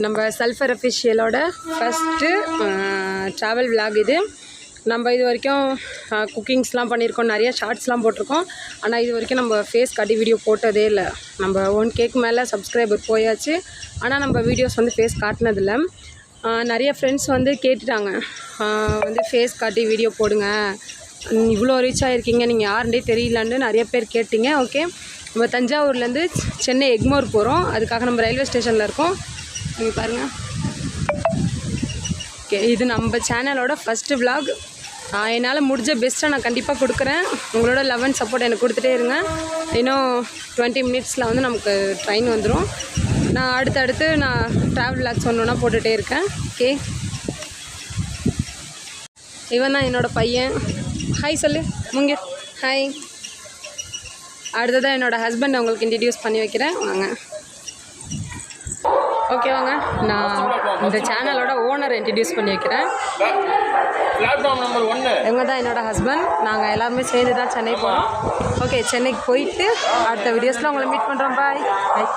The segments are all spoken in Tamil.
நம்ம சல்ஃபர் அஃபிஷியலோட ஃபஸ்ட்டு ட்ராவல் விலாக் இது. நம்ம இது வரைக்கும் குக்கிங்ஸ்லாம் பண்ணியிருக்கோம், நிறைய ஷார்ட்ஸ்லாம் போட்டிருக்கோம். ஆனால் இது வரைக்கும் நம்ம ஃபேஸ் காட்டி வீடியோ போட்டதே இல்லை. நம்ம 1K மேலே சப்ஸ்கிரைபர் போயாச்சு, ஆனால் நம்ம வீடியோஸ் வந்து ஃபேஸ் காட்டினதில்லை. நிறைய ஃப்ரெண்ட்ஸ் வந்து கேட்டுட்டாங்க, வந்து ஃபேஸ் காட்டி வீடியோ போடுங்க, இவ்வளோ ரீச் ஆகிருக்கீங்க, நீங்கள் யாருன்றே தெரியலன்னு நிறைய பேர் கேட்டிங்க. ஓகே, நம்ம தஞ்சாவூர்லேருந்து சென்னை எக்மோர் போகிறோம். அதுக்காக நம்ம ரயில்வே ஸ்டேஷனில் இருக்கோம். நீங்கள் பாருங்கள். ஓகே, இது நம்ம சேனலோட ஃபஸ்ட்டு விலாக். என்னால் முடிஞ்ச பெஸ்ட்டாக நான் கண்டிப்பாக கொடுக்குறேன். உங்களோட லவ் அண்ட் சப்போர்ட் எனக்கு கொடுத்துட்டே இருங்க. இன்னும் 20 மினிட்ஸில் வந்து நமக்கு ட்ரெயின் வந்துடும். நான் அடுத்தடுத்து நான் ட்ராவல் விலாக் சொன்னோன்னா போட்டுகிட்டே இருக்கேன். ஓகே, இவன் தான் என்னோடய பையன். ஹாய் சொல்லு முங்க. ஹாய். அடுத்ததான் என்னோடய ஹஸ்பண்ட் உங்களுக்கு இன்ட்ரடியூஸ் பண்ணி வைக்கிறேன், வாங்க. ஓகே வாங்க, நான் இந்த சேனலோட ஓனர் இன்ட்ரடியூஸ் பண்ணி வைக்கிறேன். இவங்க தான் என்னோடய ஹஸ்பண்ட். நாங்கள் எல்லாருமே சேர்ந்து தான் சென்னை போகிறோம். ஓகே, சென்னைக்கு போயிட்டு அடுத்த வீடியோஸில் உங்களை மீட் பண்ணுறோம். பாய் பாய்.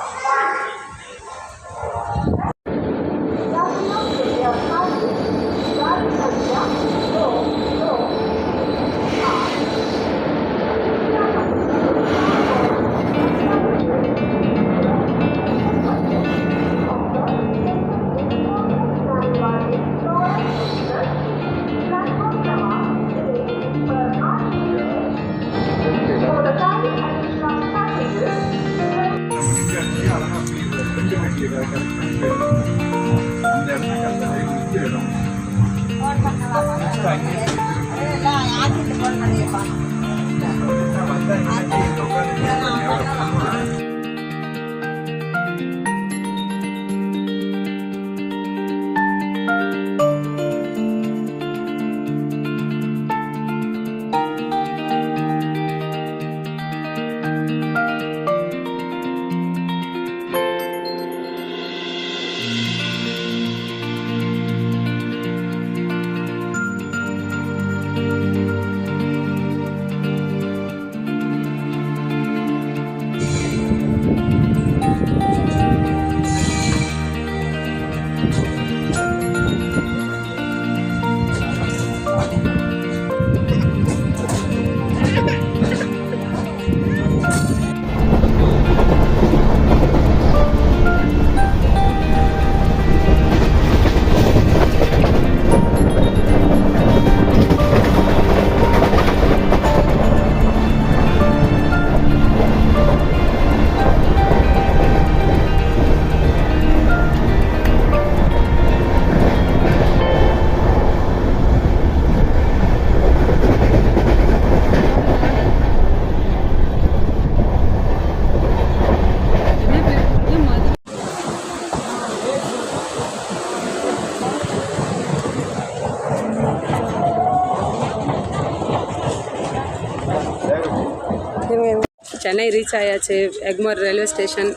சென்னை ரீச் ஆயாச்சு, எக்மோர் ரயில்வே ஸ்டேஷன்.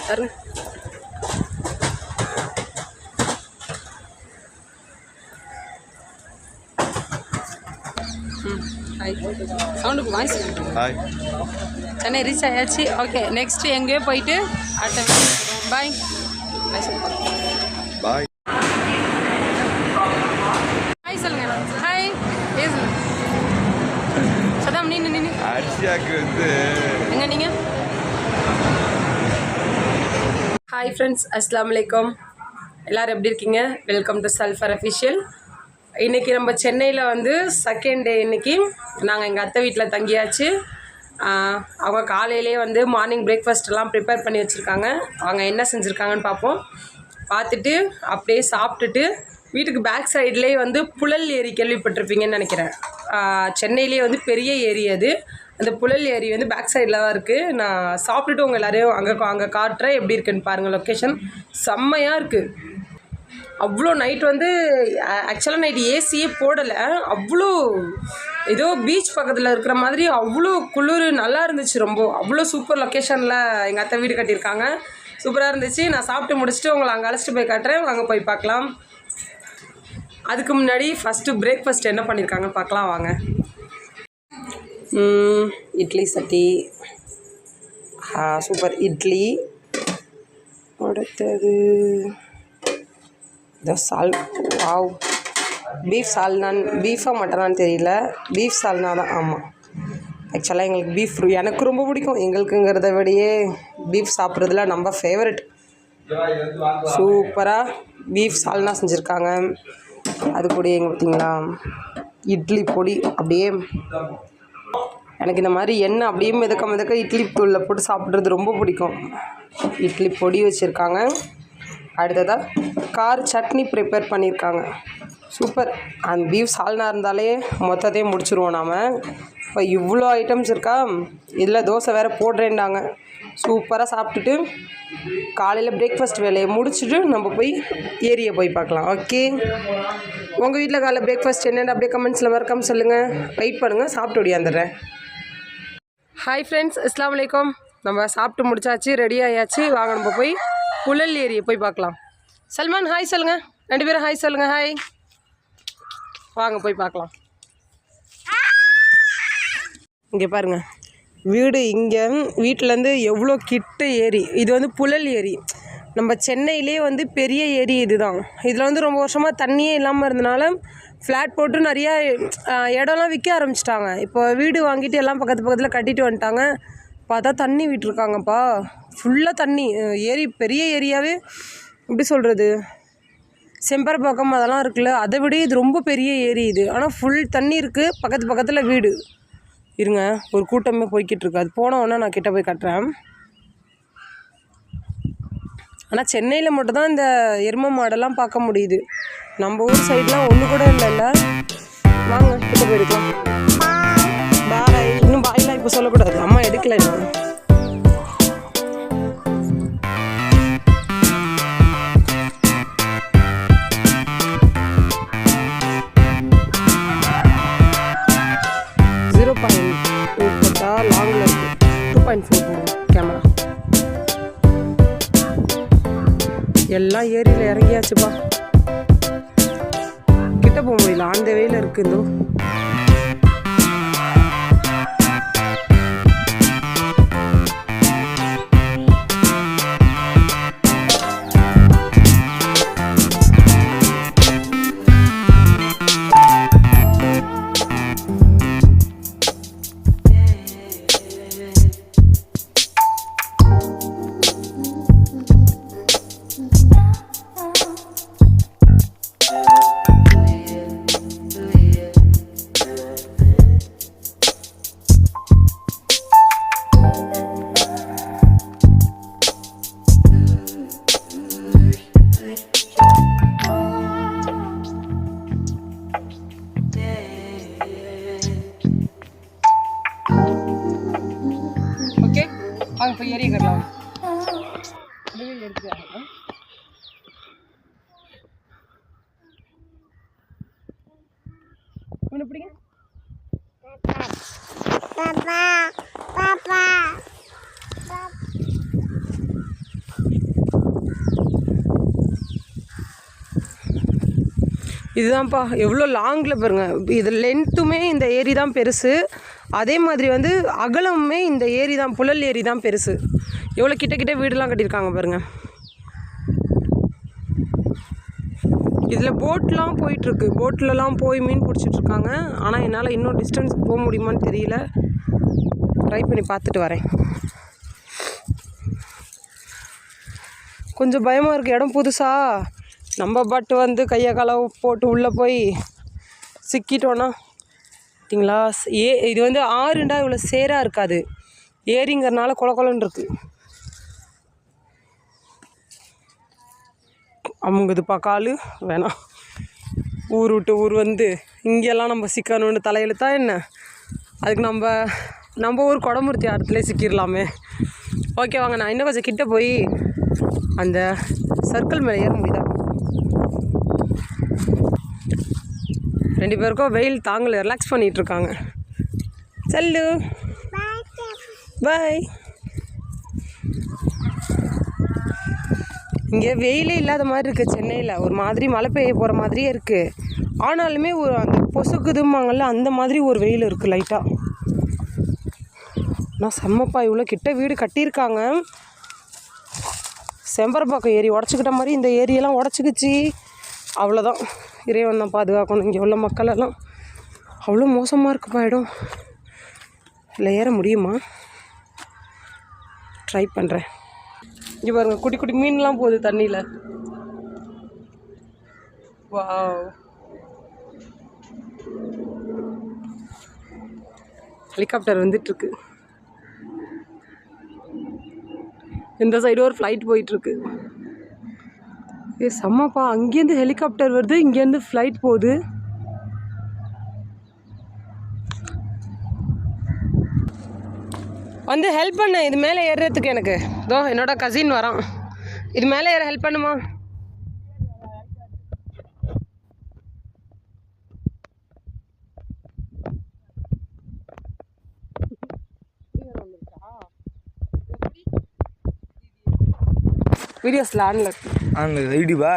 பாருங்க, சவுண்டுக்கு வாய்ஸ். சென்னை ரீச் ஆயாச்சு. ஓகே, நெக்ஸ்ட்டு எங்கேயோ போயிட்டு அடுத்த பாய் பாய் ஹாய் சொல்லுங்க. ஹாய் பேசுங்க. சதாம் நீ நின்று அரிசியாக்கு வந்து எங்க நீங்கள்? ஹாய் ஃப்ரெண்ட்ஸ், அஸ்ஸலாமு அலைக்கும். எல்லோரும் எப்படி இருக்கீங்க? Welcome to sulphur official. இன்றைக்கி நம்ம சென்னையில் வந்து செகண்ட் டே. இன்றைக்கி நாங்கள் எங்கள் அத்தை வீட்டில் தங்கியாச்சு. அவங்க காலையிலே வந்து மார்னிங் பிரேக்ஃபாஸ்ட்டெல்லாம் ப்ரிப்பேர் பண்ணி வச்சுருக்காங்க. அவங்க என்ன செஞ்சுருக்காங்கன்னு பார்ப்போம். பார்த்துட்டு அப்படியே சாப்பிட்டுட்டு வீட்டுக்கு பேக் சைட்லேயே வந்து புழல் ஏரி கேள்விப்பட்டிருப்பீங்கன்னு நினைக்கிறேன். சென்னையிலே வந்து பெரிய ஏரி அது. அந்த புழல் ஏரி வந்து பேக் சைடில் தான் இருக்குது. நான் சாப்பிட்டுட்டு உங்கள் எல்லோரையும் அங்கே காட்டுறேன், எப்படி இருக்குன்னு பாருங்கள். லொக்கேஷன் செம்மையாக இருக்குது. அவ்வளோ நைட் வந்து ஆக்சுவலாக நைட் ஏசியே போடலை. அவ்வளோ ஏதோ பீச் பக்கத்தில் இருக்கிற மாதிரி அவ்வளோ குளிர், நல்லா இருந்துச்சு ரொம்ப. அவ்வளோ சூப்பர் லொக்கேஷனில் எங்கள் அத்தை வீடு கட்டியிருக்காங்க. சூப்பராக இருந்துச்சு. நான் சாப்பிட்டு முடிச்சுட்டு உங்களை அங்கே அழைச்சிட்டு போய் காட்டுறேன், அங்கே போய் பார்க்கலாம். அதுக்கு முன்னாடி ஃபஸ்ட்டு பிரேக்ஃபாஸ்ட் என்ன பண்ணியிருக்காங்க பார்க்கலாம் வாங்க. இட்லி சட்டி, சூப்பர் இட்லி. அடுத்தது இந்த வாவ் பீஃப் சால்னான்னு பீஃபாக மட்டனான்னு தெரியல, பீஃப் சால்னா தான். ஆமாம், ஆக்சுவலாக எங்களுக்கு பீஃப் எனக்கு ரொம்ப பிடிக்கும். எங்களுக்குங்கிறத விடையே பீஃப் சாப்பிட்றதுல நம்ம ஃபேவரட். சூப்பராக பீஃப் சால்னா செஞ்சுருக்காங்க. அது கூட எங்கே பார்த்தீங்களா இட்லி பொடி. அப்படியே எனக்கு இந்த மாதிரி எண்ணெய் அப்படியே மிதக்க இட்லி தூளில் போட்டு சாப்பிட்றது ரொம்ப பிடிக்கும். இட்லி பொடி வச்சுருக்காங்க. அடுத்ததாக கார் சட்னி ப்ரிப்பேர் பண்ணியிருக்காங்க. சூப்பர். அந்த பீஃப் சால்னா இருந்தாலே மொத்தத்தையும் முடிச்சுருவோம் நாம். இப்போ இவ்வளோ ஐட்டம்ஸ் இருக்கா, இதில் தோசை வேறு போடுறேன்னாங்க. சூப்பராக சாப்பிட்டுட்டு காலையில் பிரேக்ஃபாஸ்ட் வேலையை முடிச்சுட்டு நம்ம போய் ஏரியை போய் பார்க்கலாம். ஓகே, உங்கள் வீட்டில் காலைல பிரேக்ஃபாஸ்ட் என்னென்னு அப்படியே கமெண்ட்ஸில் மறக்காமல் சொல்லுங்கள். வெயிட் பண்ணுங்கள், சாப்பிட்டு ஓடியாந்துடுறேன். ஹாய் ஃப்ரெண்ட்ஸ், அஸ்ஸலாமு அலைக்கும். நம்ம சாப்பிட்டு முடிச்சாச்சு, ரெடி ஆயாச்சு. வாங்க நம்ம போய் புழல் ஏரியை போய் பார்க்கலாம். சல்மான் ஹாய் சொல்லுங்கள், 2 பேரும் ஹாய் சொல்லுங்கள். ஹாய், வாங்க போய் பார்க்கலாம். இங்கே பாருங்கள் வீடு. இங்கே வீட்டிலேருந்து எவ்வளோ கிட்ட ஏரி. இது வந்து புழல் ஏரி. நம்ம சென்னையிலே வந்து பெரிய ஏரி இது தான். இதில் வந்து ரொம்ப வருஷமாக தண்ணியே இல்லாமல் இருந்தனால ஃப்ளாட் போட்டு நிறையா இடம்லாம் விற்க ஆரம்பிச்சிட்டாங்க. இப்போ வீடு வாங்கிட்டு எல்லாம் பக்கத்தில் கட்டிட்டு வந்துட்டாங்க. பார்த்தா தண்ணி விட்டுருக்காங்கப்பா, ஃபுல்லாக தண்ணி. ஏரி பெரிய ஏரியாவே, எப்படி சொல்கிறது, செம்பரப்பாக்கம் அதெல்லாம் இருக்குல்ல, அதை விட இது ரொம்ப பெரிய ஏரி இது. ஆனால் ஃபுல் தண்ணி இருக்குது, பக்கத்தில் வீடு. இருங்க, ஒரு கூட்டமே போய்கிட்டு இருக்கு. அது போனோன்னா நான் கிட்ட போய் கட்டுறேன். ஆனால் சென்னையில் மட்டும்தான் இந்த எருமை மாடெல்லாம் பார்க்க முடியுது. நம்ம ஊர் சைட்லாம் ஒன்று கூட இல்லைல்ல. வாங்க கிட்ட போயிருக்கலாம். பாய். இன்னும் பாய்லாம் இப்போ சொல்லக்கூடாது, அம்மா எடுக்கல. லாங்கில் இருக்குது. 2.4 கேமரா. எல்லாம் ஏரியில் இறங்கியாச்சுப்பா. கிட்ட போக முடியல, அந்த வெயில் இருக்குதோ. வாங்க போய் ஏரியை கட்டலாம். ஒன்று பிடிங்க. இதுதான்ப்பா எவ்வளோ லாங்கில் பாருங்கள். இது லென்த்துமே இந்த ஏரி தான் பெருசு. அதே மாதிரி வந்து அகலமுமே இந்த ஏரி தான், புழல் ஏரி தான் பெருசு. எவ்வளோ கிட்ட வீடுலாம் கட்டியிருக்காங்க பாருங்கள். இதில் போட்லாம் போயிட்டுருக்கு. போட்லலாம் போய் மீன் பிடிச்சிட்ருக்காங்க. ஆனால் என்னால் இன்னும் டிஸ்டன்ஸ் போக முடியுமான்னு தெரியல. ட்ரை பண்ணி பார்த்துட்டு வரேன். கொஞ்சம் பயமாக இருக்குது. இடம் புதுசா, நம்ம பட்டு வந்து கையை காலை போட்டு உள்ளே போய் சிக்கிட்டோன்னா பார்த்தீங்களா. இது வந்து ஆறுண்டா இவ்வளோ சேராக இருக்காது, ஏரிங்கிறனால கொலன்னு இருக்குது. அமுங்குதுப்பா காலு. வேணாம், ஊர் விட்டு ஊர் வந்து இங்கெல்லாம் நம்ம சிக்கணுன்னு தலையெழுத்தா என்ன. அதுக்கு நம்ம ஊர் கொடமுருத்தி ஆரத்துலேயே சிக்கிடலாமே. ஓகே வாங்க, நான் இன்னும் கொஞ்சம் கிட்ட போய் அந்த சர்க்கிள் மேலே ஏற முடியுதா. 2 பேருக்கும் வெயில் தாங்கலை, ரிலாக்ஸ் பண்ணிகிட்ருக்காங்க. செல்லு பாய். இங்கே வெயிலே இல்லாத மாதிரி இருக்குது சென்னையில். ஒரு மாதிரி மழை பெய்ய போகிற மாதிரியே இருக்குது. ஆனாலுமே ஒரு அந்த பொசுக்குதுமாங்கல்ல, அந்த மாதிரி ஒரு வெயில் இருக்குது லைட்டாக. நான் செம்மப்பா, இவ்வளோ கிட்ட வீடு கட்டியிருக்காங்க. செம்பரப்பாக்கம் ஏரி உடச்சிக்கிட்ட மாதிரி இந்த ஏரியெல்லாம் உடச்சிக்கிச்சு. அவ்வளோதான், இறைவன் தான் பாதுகாக்கணும். இங்கே உள்ள மக்கள் எல்லாம் அவ்வளோ மோசமாக இருக்குப்பா இடம். இல்லை ஏற முடியுமா? ட்ரை பண்ணுறேன். இங்கே பாருங்கள், குட்டி குட்டி மீன்லாம் போகுது தண்ணியில். வாவ், ஹெலிகாப்டர் வந்துட்டுருக்கு. இந்த சைடு ஒரு ஃப்ளைட் போயிட்டுருக்கு. செம்மப்பா, அங்கேருந்து ஹெலிகாப்டர் வருது, இங்கேருந்து ஃப்ளைட் போகுது. வந்து ஹெல்ப் பண்ணு, இது மேலே ஏறுறதுக்கு. எனக்கு இதோ என்னோட கசின் வரான், இது மேலே ஏற ஹெல்ப் பண்ணுமா? வீடியோஸில் ஆன்ல ஐடிவா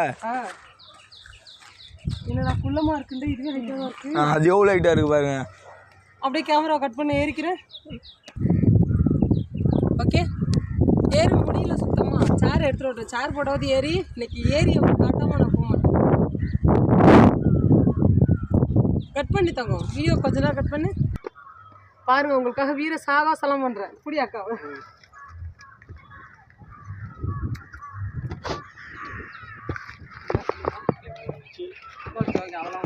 என்னடா குள்ளமாக இருக்குண்டு, இதுவே லைட்டாக இருக்குது. அது எவ்வளோ லைட்டாக இருக்குது பாருங்க. அப்படியே கேமரா கட் பண்ணி ஏறிக்கிறேன். ஓகே, ஏற முடியல சுத்தமாக. சேர் எடுத்துகிட்டு விட்டேன், சேர் போடாவது ஏறி இன்னைக்கு ஏறி காட்டாமல் நான் போக மாட்டேன். கட் பண்ணி தங்க வீடியோ கொஞ்ச நேரம் கட் பண்ணி பாருங்கள். உங்களுக்காக வீர சாவாசலாம் பண்ணுறேன். புடி அக்காவை. ஓகே ஓகே, அவ்வளோ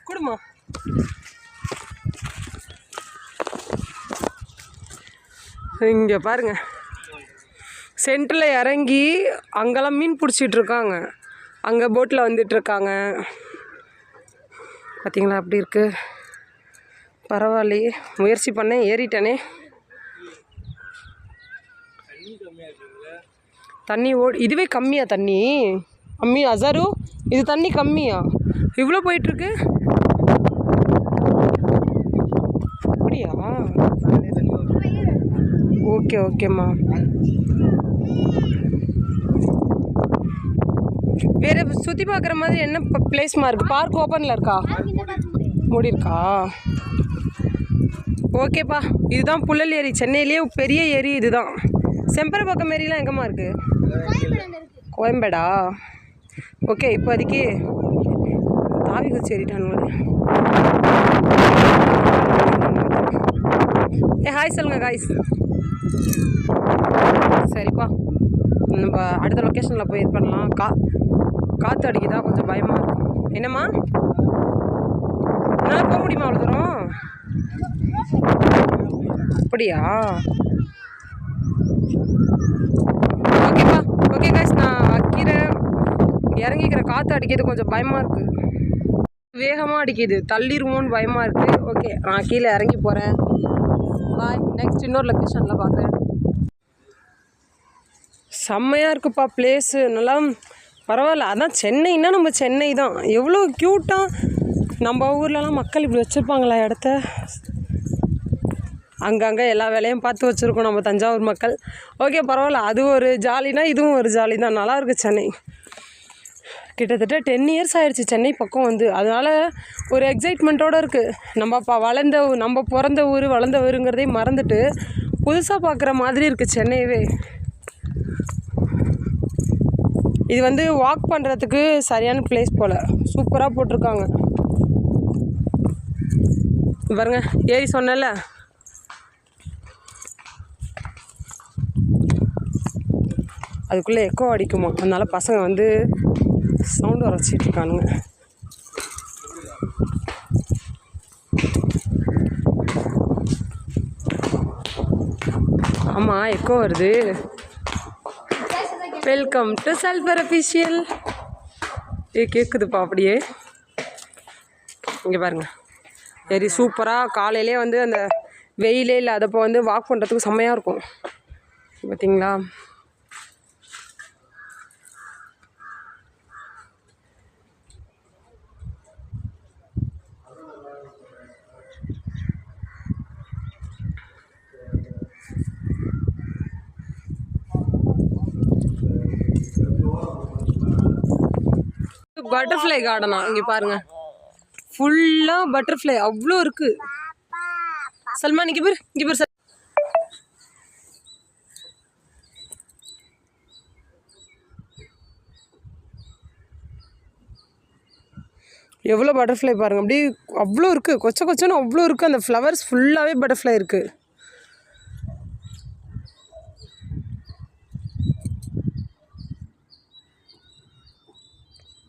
கொடுமா. இங்கே பாருங்கள், சென்டரில் இறங்கி அங்கெல்லாம் மீன் பிடிச்சிட்ருக்காங்க. அங்கே போட்டில் வந்துட்டுருக்காங்க. பார்த்தீங்களா அப்படி இருக்குது. பரவாயில்லையே, முயற்சி பண்ணேன், ஏறிட்டேனே. தண்ணி இதுவே கம்மியா தண்ணி? அசாரு, இது தண்ணி கம்மியா? இவ்வளோ போயிட்டுருக்கு? அப்படியா? ஓகே ஓகேம்மா. வேறு சுற்றி பார்க்குற மாதிரி என்ன பிளேஸ்மா இருக்குது? பார்க் ஓப்பனில் இருக்கா? மூடி இருக்கா? ஓகேப்பா, இதுதான் புழல் ஏரி. சென்னையிலேயே பெரிய ஏரி இதுதான். செம்பரம்பாக்கம் ஏரிலாம் எங்கேம்மா இருக்குது? கோயம்பேடா. ஓகே, இப்போதைக்கு தாவி குச்சி ஏறிட்டானுங்களே. ஹாய் சொல்லுங்க காய்ஸ். சரிப்பா, நம்ம அடுத்த லொக்கேஷனில் போய் இது பண்ணலாம். காற்று அடிக்குதா, கொஞ்சம் பயமாக இருக்கும். என்னம்மா, என்னால் போக முடியுமா அவ்வளோ தூரம்? அப்படியா? ஓகேப்பா, ஓகே காய்ஸ், நான் வைக்கிறேன். இறங்கிக்கிற காற்று அடிக்கிறது கொஞ்சம் பயமாக இருக்குது, வேகமாக அடிக்குது, தள்ளிடுவோன்னு பயமாக இருக்குது. ஓகே, நான் கீழே இறங்கி போகிறேன். பாய், நெக்ஸ்ட் இன்னொரு லொக்கேஷனில் பார்க்குறேன். செம்மையாக இருக்குப்பா பிளேஸு, நல்லா பரவாயில்ல. அதான் சென்னைன்னா நம்ம சென்னை தான். எவ்வளோ க்யூட்டாக நம்ம ஊர்லலாம் மக்கள் இப்படி வச்சுருப்பாங்களா இடத்த? அங்கங்கே எல்லா வேலையும் பார்த்து வச்சுருக்கோம் நம்ம தஞ்சாவூர் மக்கள். ஓகே பரவாயில்ல, அது ஒரு ஜாலினா இதுவும் ஒரு ஜாலி தான். நல்லாயிருக்கு சென்னை. கிட்டத்தட்ட 10 இயர்ஸ் ஆகிடுச்சு சென்னை பக்கம் வந்து. அதனால் ஒரு எக்ஸைட்மெண்ட்டோடு இருக்குது. நம்ம பிறந்த ஊர் வளர்ந்த ஊருங்கிறதே மறந்துட்டு புதுசாக பார்க்குற மாதிரி இருக்குது சென்னையவே. இது வந்து வாக் பண்ணுறதுக்கு சரியான பிளேஸ் போல். சூப்பராக போட்டிருக்காங்க பாருங்க. ஏரி சொன்னல, அதுக்குள்ளே எக்கோ அடிக்குமா, அதனால் பசங்க வந்து சவுண்டு வர வச்சிட்ருக்கானுங்க. ஆமாம், எக்கோ வருது. Welcome to sulphur official. கேட்குதுப்பா அப்படியே. இங்கே பாருங்கள், சரி சூப்பராக காலையிலே வந்து அந்த வெயிலே இல்லாதப்போ வந்து வாக் பண்ணுறதுக்கு செம்மையாக இருக்கும். பார்த்தீங்களா? பட்டர்ஃப்ளை கார்டனா இங்கே பாருங்க, ஃபுல்லாக பட்டர்ஃப்ளை அவ்வளோ இருக்குது. சல்மான் இங்கே பேர் எவ்வளோ பட்டர்ஃப்ளை பாருங்கள், அப்படியே அவ்வளோ இருக்குது, கொச்சை கொச்சன்னு அவ்வளோ இருக்குது. அந்த ஃப்ளவர்ஸ் ஃபுல்லாகவே பட்டர்ஃப்ளை இருக்குது.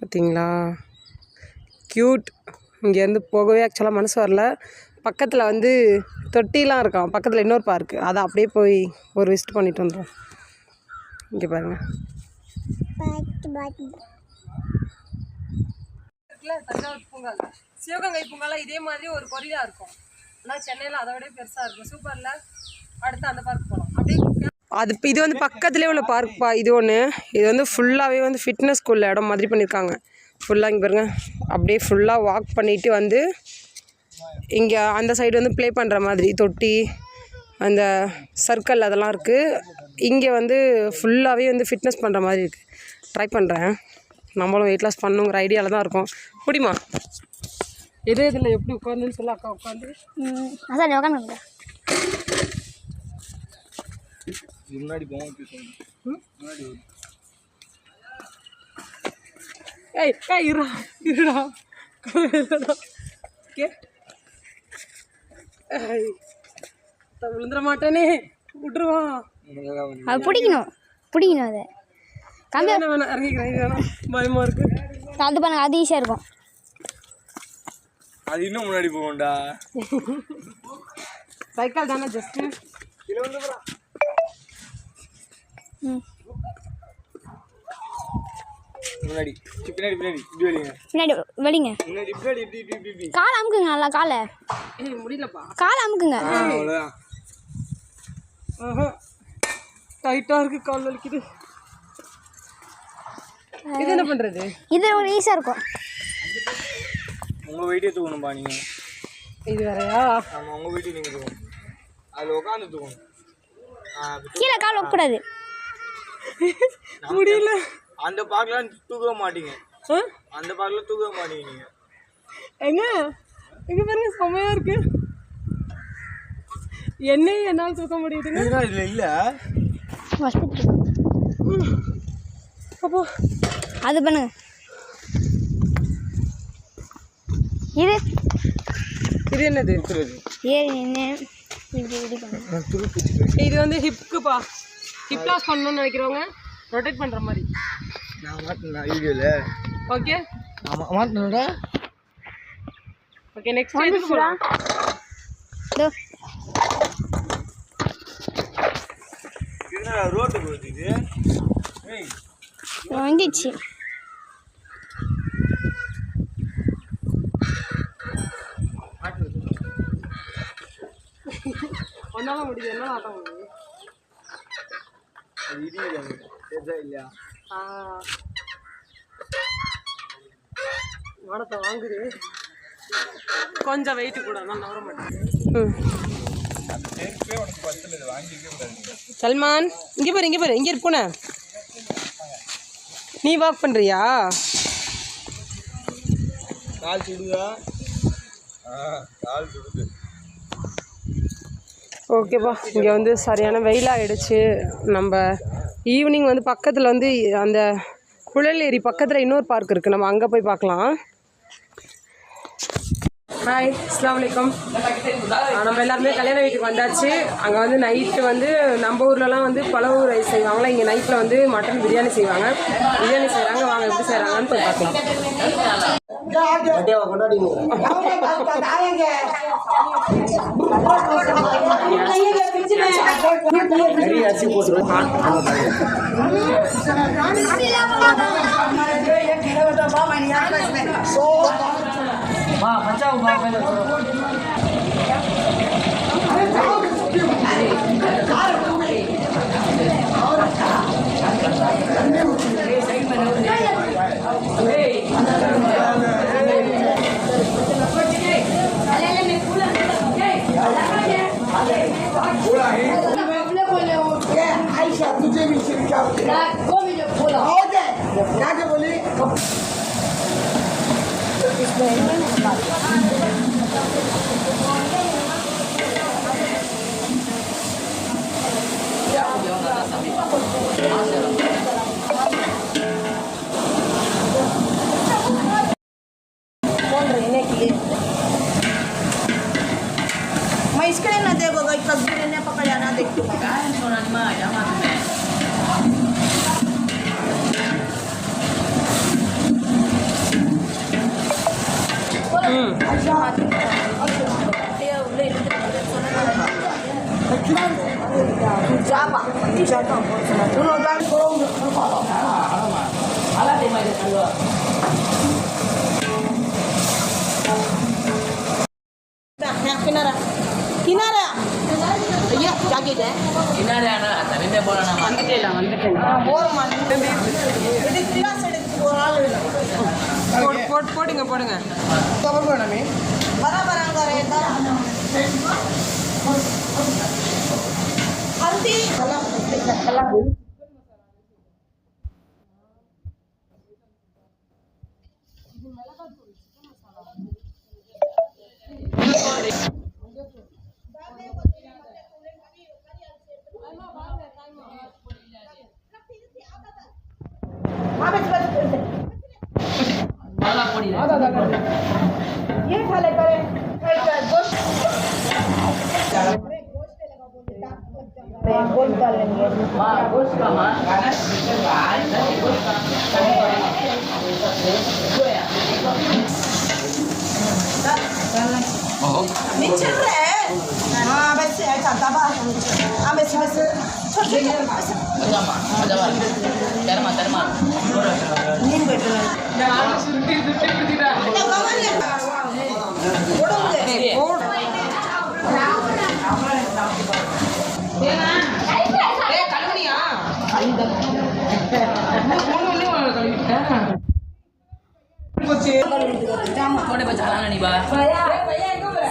பார்த்தீங்களா, க்யூட். இங்கேருந்து போகவே ஆக்சுவலாக மனசு வரல. பக்கத்தில் வந்து தொட்டிலாம் இருக்கான், பக்கத்தில் இன்னொரு பார்க்கு, அதை அப்படியே போய் ஒரு விசிட் பண்ணிட்டு வந்துடும். இங்கே பாருங்கள், தஞ்சாவூர் பூங்கா, சிவகங்கை பூங்காலாம் இதே மாதிரி ஒரு கொரியா இருக்கும். ஆனால் சென்னையில் அதை விட பெருசாக இருக்கும். சூப்பரில். அடுத்து அந்த பார்க் போகலாம். அப்படியே அது இது வந்து பக்கத்துலேயே உள்ள பார்க் இது ஒன்று. இது வந்து ஃபுல்லாகவே வந்து ஃபிட்னஸ் ஸ்கூலில் இடம் மாதிரி பண்ணியிருக்காங்க. ஃபுல்லாக இங்கே பாருங்கள், அப்படியே ஃபுல்லாக வாக் பண்ணிவிட்டு வந்து இங்கே அந்த சைடு வந்து ப்ளே பண்ணுற மாதிரி தொட்டி, அந்த சர்க்கிள் அதெல்லாம் இருக்குது. இங்கே வந்து ஃபுல்லாகவே வந்து ஃபிட்னஸ் பண்ணுற மாதிரி இருக்குது. ட்ரை பண்ணுறேன், நம்மளும் வெயிட் லாஸ் பண்ணுங்கிற ஐடியாவில் தான் இருக்கோம். முடியுமா? எது இதில் எப்படி உட்காந்துன்னு சொல்ல அக்கா உட்காந்து உட்காந்து முன்னாடி முன்னாடி இருடா ஓகே, விழுந்துட மாட்டேனே, விட்டுருவான். அது பிடிக்கணும் அதை கம்பி வேணாம், இறங்கிக்கிறேன், பயமாக இருக்கு. அது பண்ணுங்க, அது ஈஸியாக இருக்கும். அது இன்னும் முன்னாடி போகும்டா. சைக்கிள் தானே ஜஸ்ட்டு. முன்னாடி பின்னாடி பின்னாடி இப்படி வெளிங்க, பின்னாடி வெளிங்க, முன்னாடி பின்னாடி இப்படி காலை அமுக்குங்க, நல்லா காலை முடியலப்பா, காலை அமுக்குங்க. அவ்வளோதான். டைட்டாக இருக்குது, கால் வலிக்குது. இது என்ன பண்ணுறது? இது ஒரு ஈஸியாக இருக்கும். உங்கள் வெயிட்டே தூக்கணும்பா நீங்கள். இது வேறையா? ஆமாம், உங்கள் வெயிட்டே நீங்கள் தூக்கணும். அதில் உட்காந்து தூக்கணும். கீழே கால் வைக்கக்கூடாது. முடியல. அந்த பார்க்கலாம் தூக்க மாட்டீங்க, அந்த பார்க்கலாம் தூக்க மாட்டீங்க நீங்கள். எங்கே பாருங்க, செம்மையாக இருக்கு. என்னையும் என்னால் தூக்க முடியுதுங்க. இதில் இல்லை அப்போ அது பண்ணுங்க. இது இது என்னது? இது வந்து ஹிப்புக்குப்பா, ஹிப் லாஸ் பண்ணணும்னு நினைக்கிறவங்க ரொட்டேட் பண்ணுற மாதிரி. நான் மாட்டினேன் வீடியோவில். ஓகே, ஆமாம் மாட்டினோட. ஓகே, நெக்ஸ்ட் எதுக்கு போகலாம்? ரோட்டுக்கு வருது. வந்துச்சு. ஒன்னால முடியுது, என்ன ஆட்ட முடியுது? இல்லையா? வாடத்தை வாங்குது, கொஞ்சம் வெயிட்டு கூட, நான் நவர மாட்டேன். சல்மான், இங்கே பாரு, இங்கே பாரு, இங்கே இருப்போன. நீ வாக் பண்ணுறியா? கால் சுடுதா? கால் சுடுது. ஓகேப்பா, இங்கே வந்து சரியான வெயிலாகிடுச்சு. நம்ம ஈவினிங் வந்து பக்கத்தில் வந்து அந்த குழல் ஏரி பக்கத்தில் இன்னொரு பார்க் இருக்குது, நம்ம அங்கே போய் பார்க்கலாம். ஹாய், அஸ்ஸலாமு அலைக்கும். நம்ம எல்லாருமே கல்யாண வீட்டுக்கு வந்தாச்சு. அங்கே வந்து நைட்டு வந்து நம்ம ஊர்லலாம் வந்து பழவு ரைஸ் செய்வாங்களா, இங்கே நைட்டில் வந்து மட்டன் பிரியாணி செய்வாங்க. பிரியாணி செய்கிறாங்க, வாங்க எப்படி செய்கிறாங்கன்னு போய் பார்க்கலாம். Aisha, तुझे भी शिक्षा क्या बोली? போடுங்க போடுங்க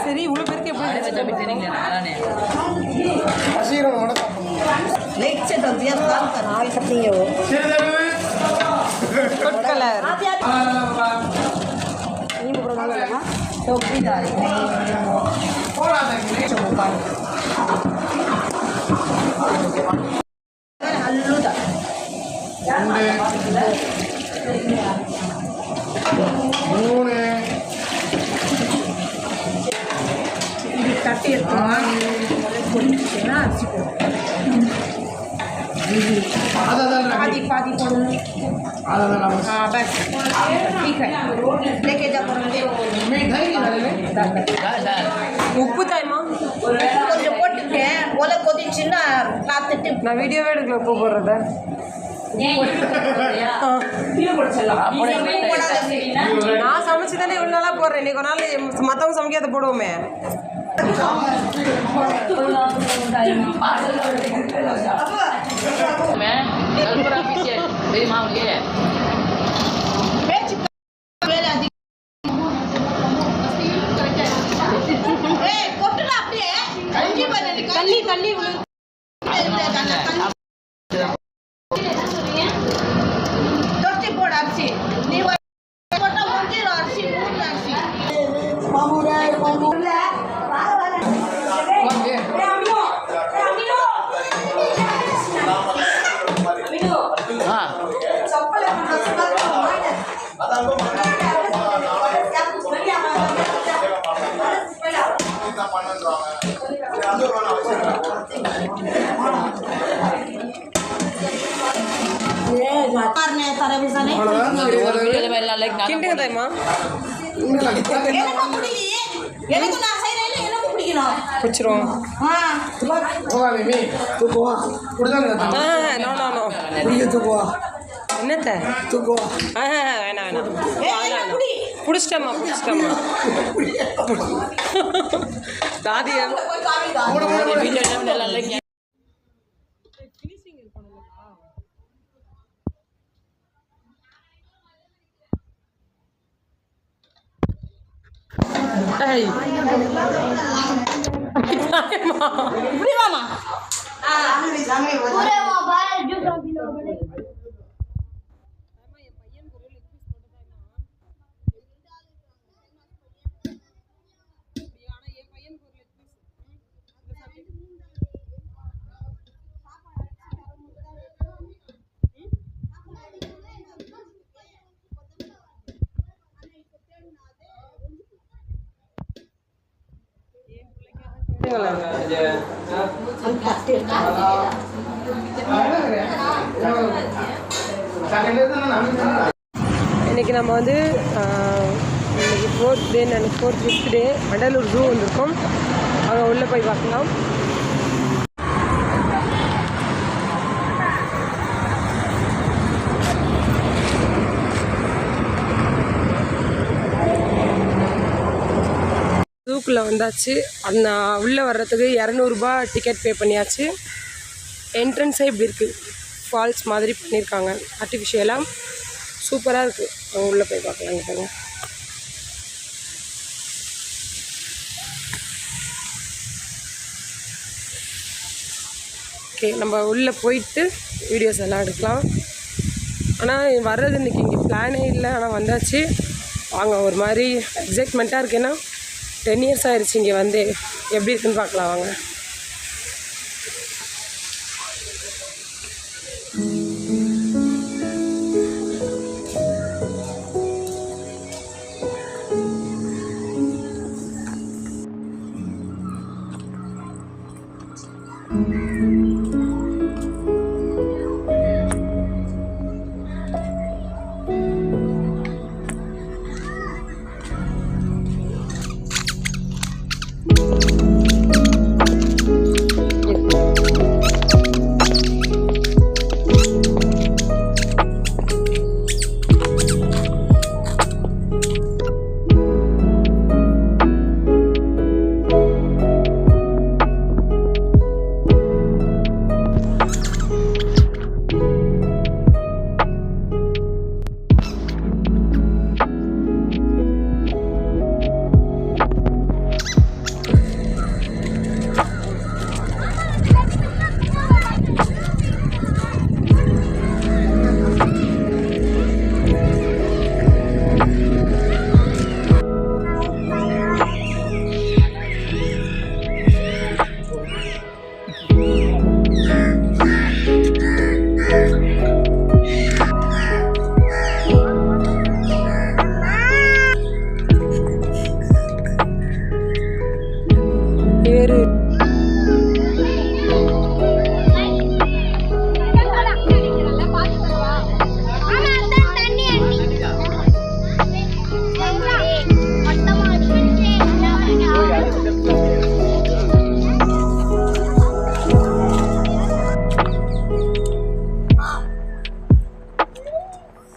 சரி இவ்வளோ பேருக்கு தட்டி எடுத்துக்கலாம் அரிசி பாதி பாதி போடணும் बस ठीक है लेके जा உப்பு தாய்மா கொஞ்சம் போட்டுருக்கேன் ஒலை கொதிச்சுன்னா பார்த்துட்டு நான் வீடியோவே எடுக்கல உப்பு போடுறத நான் சமைச்சு தானே இவ்வளோ நாளாக போடுறேன் இன்னைக்கு ஒரு நாள் மற்றவங்க சமைக்காத போடுவோமே தண்ணி தண்ணி தொட்டி போட அரிசி நீ போட்டா முடிஞ்சிடும் அரிசி மூணு அரிசி என்னத்த வேணாம் வேணாம் பிடிச்சிட்டம்மா பிடிச்சிட்டம்மா தாதியா இன்னைக்கு நம்ம வந்து இன்னைக்கு 4th டே நான் 4th 5th டே வண்டலூர் ஜூ வந்திருக்கோம் அங்கே உள்ளே போய் பார்க்கலாம் ஜூக்குள்ளே வந்தாச்சு. அந்த உள்ளே வர்றதுக்கு 200 டிக்கெட் பே பண்ணியாச்சு. என்ட்ரன்ஸே இப்படி இருக்குது, ஃபால்ஸ் மாதிரி பண்ணியிருக்காங்க ஆர்டிஃபிஷியலாக, சூப்பராக இருக்குது. உள்ளே போய் பார்க்கலாங்க பாருங்க. ஓகே, நம்ம உள்ளே போயிட்டு வீடியோஸ் எல்லாம் எடுக்கலாம். ஆனால் வர்றது இன்றைக்கி இங்கே பிளானே இல்லை, ஆனால் வந்தாச்சு. வாங்க, ஒரு மாதிரி எக்ஸைட்மெண்ட்டாக இருக்குன்னா 10 இயர்ஸ் ஆயிடுச்சு இங்கே வந்து, எப்படி இருக்குன்னு பார்க்கலாம் வாங்க.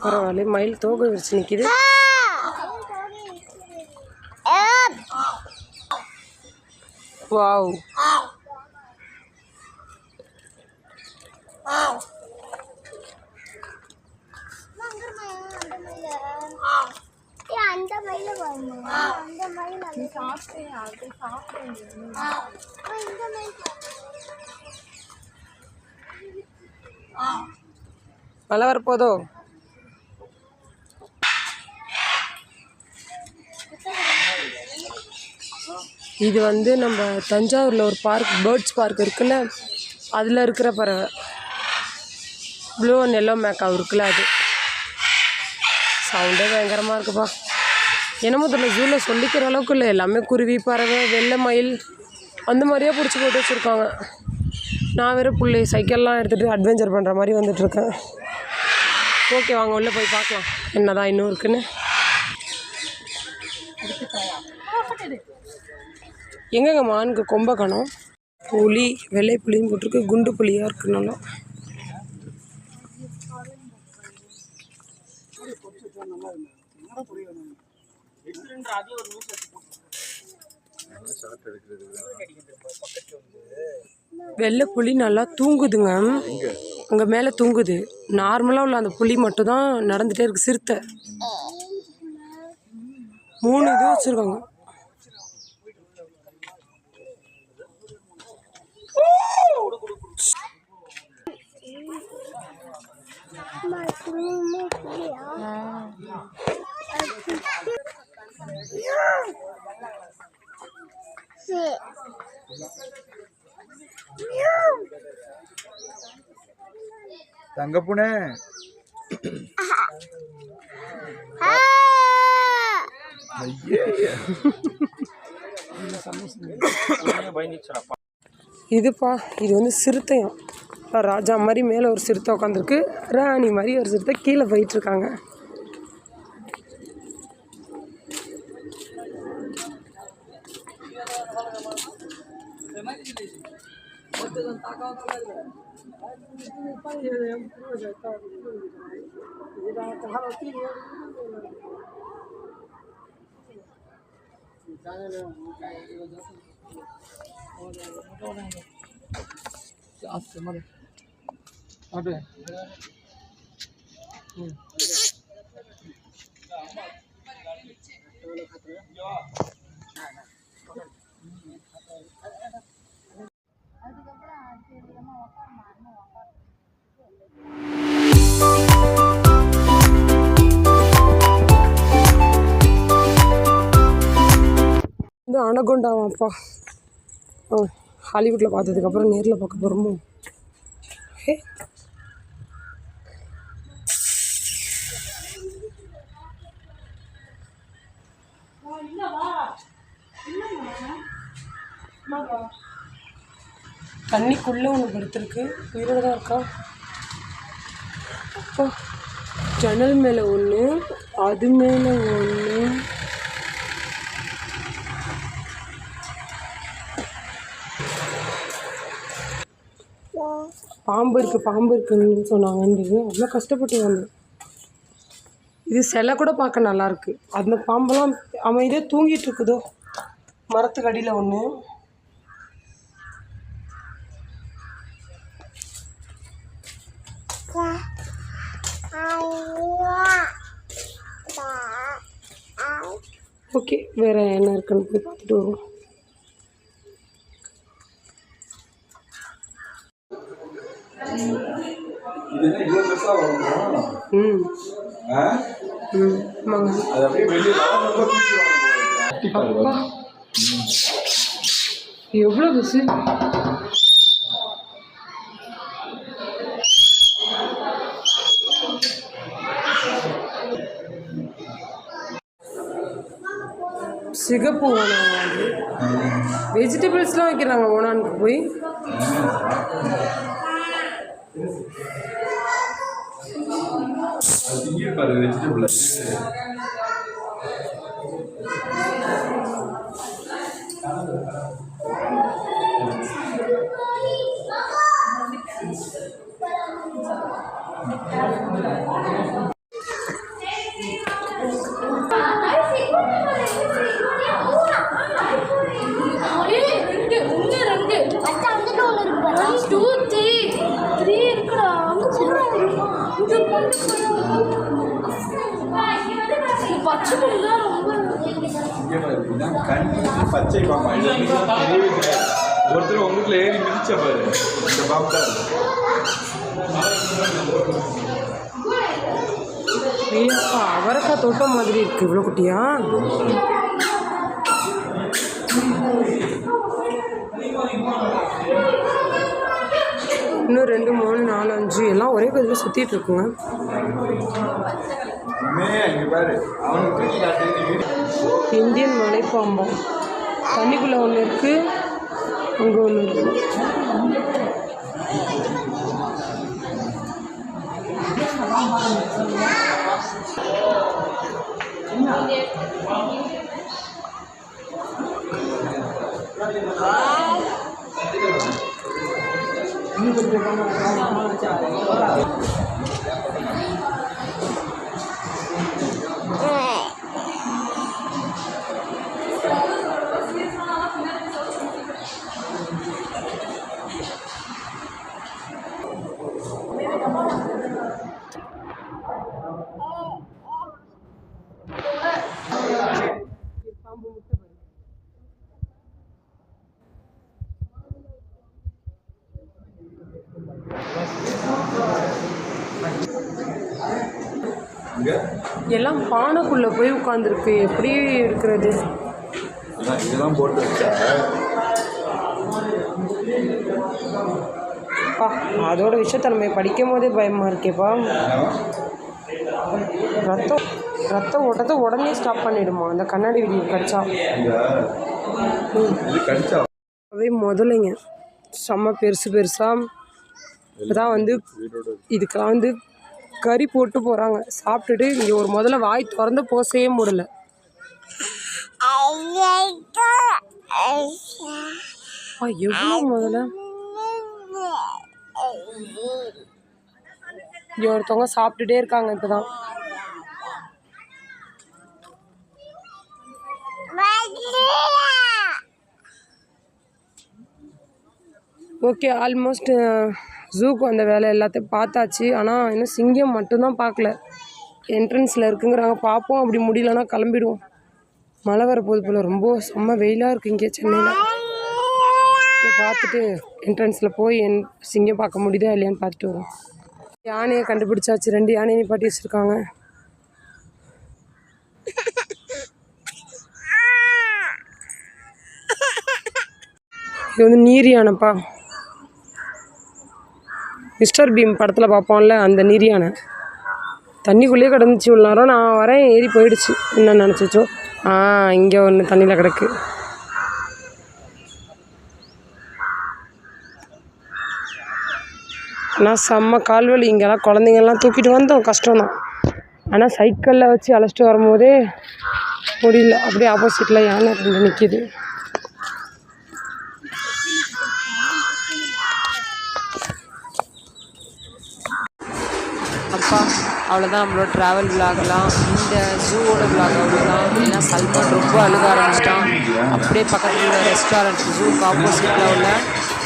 பரவாயில்ல, மயில் தோகை விரிச்சு நிற்கிது. வாவ், மழை வரப்போதோ? இது வந்து நம்ம தஞ்சாவூரில் ஒரு பார்க், பேர்ட்ஸ் பார்க் இருக்குல்ல, அதில் இருக்கிற பறவை ப்ளூ அண்ட் எல்லோ மேக்காவ் இருக்குல்ல, அது சவுண்டே பயங்கரமாக இருக்குப்பா. என்னமோ தெரியல, ஜூவில் சொல்லிக்கிற அளவுக்கு இல்லை, எல்லாமே குருவி, பறவை, வெள்ளை மயில் அந்த மாதிரியே பிடிச்சி போட்டு வச்சுருக்காங்க. நான் வேறு பிள்ளை சைக்கிள்லாம் எடுத்துகிட்டு அட்வென்ச்சர் பண்ணுற மாதிரி வந்துட்டுருக்கேன். ஓகே, வாங்க உள்ளே போய் பார்க்கலாம் என்னதான் இன்னும் இருக்குன்னு. எங்கெங்க மானுக்கு கொம்பை காணோம். புலி, வெள்ளை புலின்னு போட்டிருக்கு, குண்டு புலியாக இருக்கு நல்லா. வெள்ளை புலி நல்லா தூங்குதுங்க, அங்கே மேலே தூங்குது. நார்மலாக உள்ள அந்த புலி மட்டும் தான் நடந்துகிட்டே இருக்குது. சிறுத்தை 3 இது வச்சுருக்காங்க. தங்கப்புனே இதுப்பா, இது வந்து சிறுத்தையும் ராஜா மாதிரி மேலே ஒரு சிறுத்தை உட்காந்துருக்கு, ராணி மாதிரி ஒரு சிறுத்தை கீழே போயிட்டுருக்காங்க. இது அனகொண்டாவாப்பா. ஹாலிவுட்டில் பார்த்ததுக்கப்புறம் நேரில் பார்க்க போகிறோமோ? ஹே, தண்ணிக்குள்ளே ஒன்று படுத்துருக்கு. உயிரோட தான் இருக்கா? அப்பா, ஜன்னல் மேலே ஒன்று, அது மேலே ஒன்று. பாம்பு இருக்குன்னு சொன்னாங்கன்றது அவ்வளோ கஷ்டப்பட்டு வந்தேன். இது சிலை கூட பார்க்க நல்லாயிருக்கு. அந்த பாம்பெல்லாம் அமைதியாக தூங்கிட்டு இருக்குதோ. மரத்துக்கு அடியில் ஒன்று. ஓகே, வேறு என்ன இருக்குன்னு போய் பார்த்துட்டு வருவோம். எவ்வளோ பஸ் சிகப்பு ஓனான். அது வெஜிடபிள்ஸ்லாம் வைக்கிறாங்க ஓனானுக்கு போய். பச்சை பாம்பா ஒருத்தர் உங்க வீட்டில் ஏறி மிதிச்ச பாரு. இந்த பாம்பு தான் ஐயாப்பா, அவரைக்காய் தோட்டம் மாதிரி இருக்கு. இவ்வளோ குட்டியா? இன்னும் 2, 3, 4, 5 எல்லாம் ஒரே கதில் சுற்றிட்டு இருக்குங்க. இந்தியன் மலைப்பாம்பம். தண்ணிக்குள்ளே ஒன்று இருக்குது, அங்கே ஒன்று இருக்குது. எல்லாம் பானைக்குள்ளே போய் உட்காந்துருக்கு. எப்படி இருக்கிறது? இதெல்லாம் போட்டு வச்சா அதோட விஷயத்தன்மை படிக்கும் போதே பயமாக இருக்கேப்பா. ரத்த ஓட்டத்தை உடனே ஸ்டாப் பண்ணிடுமா அந்த கண்ணாடி விடிய கடிச்சா? அவே முதலைங்க செம்ம பெருசாக இப்போதான் வந்து இதுக்கெல்லாம் வந்து கறி போட்டு போகிறாங்க. சாப்பிட்டுட்டு இங்கே ஒரு முதல்ல வாய் திறந்து போசையே முடியல. எவ்வளோ முதல்ல இங்கே ஒருத்தவங்க சாப்பிட்டுட்டே இருக்காங்க. இப்போதான் ஓகே ஆல்மோஸ்ட் ஜூக்கு வந்த வேலை எல்லாத்தையும் பார்த்தாச்சு. ஆனால் இன்னும் சிங்கம் மட்டும்தான் பார்க்கல. என்ட்ரன்ஸில் இருக்குங்கிறாங்க. பார்ப்போம், அப்படி முடியலன்னா கிளம்பிடுவோம். மழை வரப்போகுது போல். ரொம்ப செம்ம வெயிலாக இருக்குது இங்கே சென்னையில். ஓகே, பார்த்துட்டு என்ட்ரன்ஸில் போய் சிங்கம் பார்க்க முடியுதா இல்லையான்னு பார்த்துட்டு வரோம். யானையை கண்டுபிடிச்சாச்சு. 2 யானையை நிப்பாட்டி வச்சுருக்காங்க. இது வந்து நீர் யானைப்பா. மிஸ்டர் பீம் படத்தில் பார்ப்போம்ல, அந்த நீர் யானை தண்ணிக்குள்ளேயே கிடந்துச்சு. இவ்வளோ நேரம் நான் வரேன், ஏறி போயிடுச்சு. என்ன நினச்சிச்சோ. இங்கே ஒன்று தண்ணியில் கிடக்கு. ஆனால் செம்ம கால்வலி. இங்கெல்லாம் குழந்தைங்கள்லாம் தூக்கிட்டு வந்தோம், கஷ்டம்தான். ஆனால் சைக்கிளில் வச்சு அழைச்சிட்டு வரும்போதே முடியல. அப்படியே ஆப்போசிட்டில் யானை 2 நிற்கிது. அப்பா, அவ்வளோதான் நம்மளோட ட்ராவல் விலாகலாம். இந்த ஜூவோட விலாக் அவ்வளோதான். ஏன்னா சல்மான் ரொம்ப அழுக ஆரம்பிச்சிட்டான். அப்படியே பக்கத்தில் உள்ள ரெஸ்டாரண்ட், ஜூக்கு ஆப்போசிட்டில் உள்ள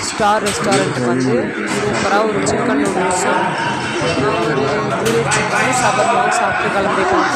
ஸ்டார் ரெஸ்டாரண்ட்டுக்கு வந்து சூப்பராக ஒரு சிக்கன் நூடுல்ஸும் ஒரு கிரில் சிக்கனும் சாப்பிட்டு கிளம்பிட்டோம்.